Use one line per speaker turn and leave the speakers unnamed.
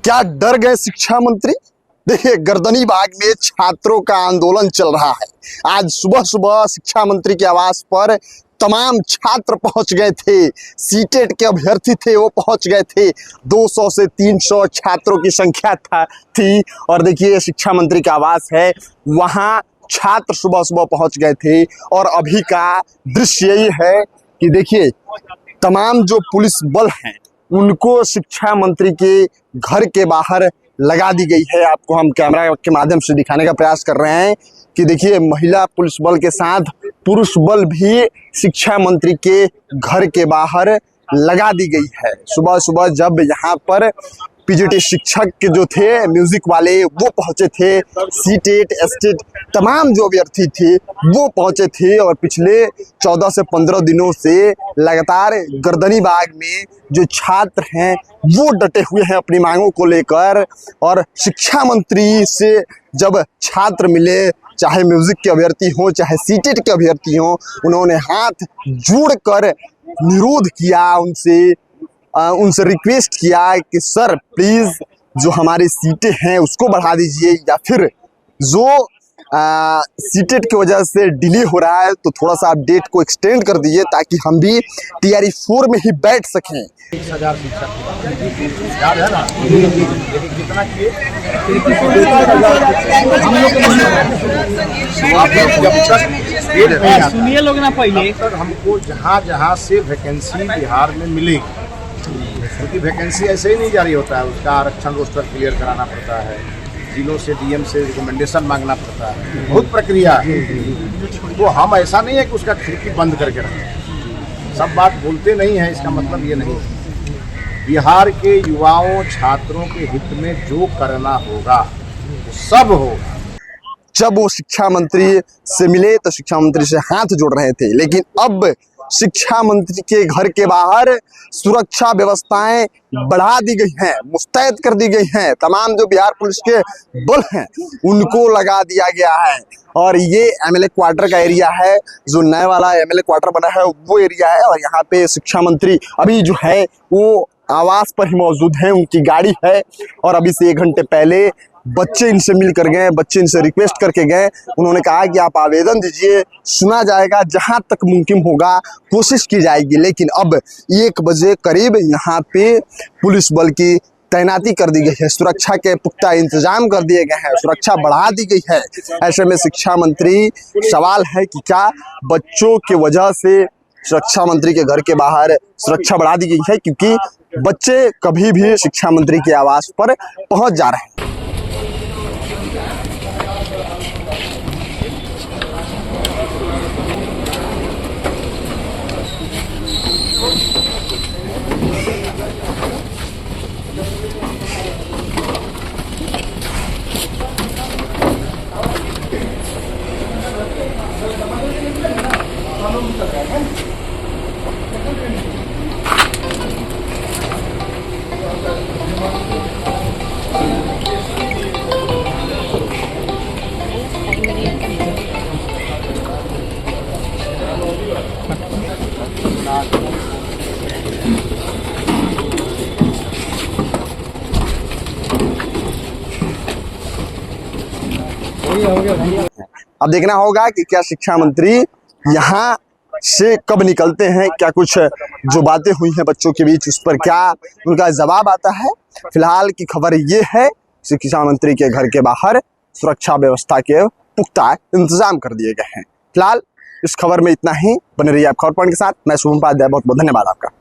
क्या डर गए शिक्षा मंत्री? देखिए, गर्दनी बाग में छात्रों का आंदोलन चल रहा है। आज सुबह सुबह शिक्षा मंत्री के आवास पर तमाम छात्र पहुंच गए थे। सीटेट के अभ्यर्थी थे, वो पहुंच गए थे। 200 से 300 छात्रों की संख्या थी। और देखिए, शिक्षा मंत्री का आवास है, वहां छात्र सुबह सुबह पहुंच गए थे। और अभी का दृश्य यही है कि देखिए, तमाम जो पुलिस बल हैं उनको शिक्षा मंत्री के घर के बाहर लगा दी गई है। आपको हम कैमरा के माध्यम से दिखाने का प्रयास कर रहे हैं कि देखिए, महिला पुलिस बल के साथ पुरुष बल भी शिक्षा मंत्री के घर के बाहर लगा दी गई है। सुबह सुबह जब यहाँ पर पीजीटी शिक्षक के जो थे, म्यूजिक वाले, वो पहुंचे थे, सीटेट एसटेट तमाम जो अभ्यर्थी थे वो पहुंचे थे। और पिछले 14 से 15 दिनों से लगातार गर्दनी बाग में जो छात्र हैं वो डटे हुए हैं अपनी मांगों को लेकर। और शिक्षा मंत्री से जब छात्र मिले, चाहे म्यूजिक के अभ्यर्थी हों चाहे सीटेट के अभ्यर्थी हों, उन्होंने हाथ जोड़कर निरोध किया, उनसे रिक्वेस्ट किया कि सर प्लीज़ जो हमारी सीटें हैं उसको बढ़ा दीजिए, या फिर जो सीटेट की वजह से डिले हो रहा है तो थोड़ा सा आप डेट को एक्सटेंड कर दीजिए ताकि हम भी TRE 4 में ही बैठ सकें।
1000 शिक्षक याद है ना, कितना किए
सुनिए लोग ना, पहले
तक हमको जहाँ जहाँ से वैकेंसी बिहार में मिलेगी, क्योंकि वैकेंसी ऐसे ही नहीं जारी होता है, उसका आरक्षण रोस्टर क्लियर कराना पड़ता है, जिलों से DM से रिकमेंडेशन मांगना पड़ता है, बहुत प्रक्रिया है। तो हम ऐसा नहीं है कि उसका खिड़की बंद करके रखें। सब बात बोलते नहीं है, इसका मतलब ये नहीं। बिहार के युवाओं छात्रों के हित में जो करना होगा वो सब होगा।
जब वो शिक्षा मंत्री से मिले तो शिक्षा मंत्री से हाथ जोड़ रहे थे, लेकिन अब शिक्षा मंत्री के घर के बाहर सुरक्षा व्यवस्थाएं बढ़ा दी गई हैं, मुस्तैद कर दी गई हैं। तमाम जो बिहार पुलिस के बल हैं उनको लगा दिया गया है। और ये MLA क्वार्टर का एरिया है, जो नया वाला MLA क्वार्टर बना है वो एरिया है। और यहाँ पे शिक्षा मंत्री अभी जो है वो आवास पर ही मौजूद है, उनकी गाड़ी है। और अभी से 1 घंटे पहले बच्चे इनसे मिल कर गए, बच्चे इनसे रिक्वेस्ट करके गए। उन्होंने कहा कि आप आवेदन दीजिए, सुना जाएगा, जहां तक मुमकिन होगा कोशिश की जाएगी। लेकिन अब 1 बजे करीब यहाँ पे पुलिस बल की तैनाती कर दी गई है, सुरक्षा के पुख्ता इंतजाम कर दिए गए हैं, सुरक्षा बढ़ा दी गई है। ऐसे में शिक्षा मंत्री, सवाल है कि क्या बच्चों की वजह से शिक्षा मंत्री के घर के बाहर सुरक्षा बढ़ा दी गई है, क्योंकि बच्चे कभी भी शिक्षा मंत्री के आवास पर पहुंच जा रहे हैं। अब देखना होगा कि क्या शिक्षा मंत्री यहाँ से कब निकलते हैं, क्या कुछ जो बातें हुई हैं बच्चों के बीच उस पर क्या उनका जवाब आता है। फिलहाल की खबर ये है, शिक्षा मंत्री के घर के बाहर सुरक्षा व्यवस्था के पुख्ता इंतजाम कर दिए गए हैं। फिलहाल इस खबर में इतना ही। बने रहिए आप खबर पॉइंट के साथ। मैं शुभम उपाध्याय, बहुत बहुत धन्यवाद आपका।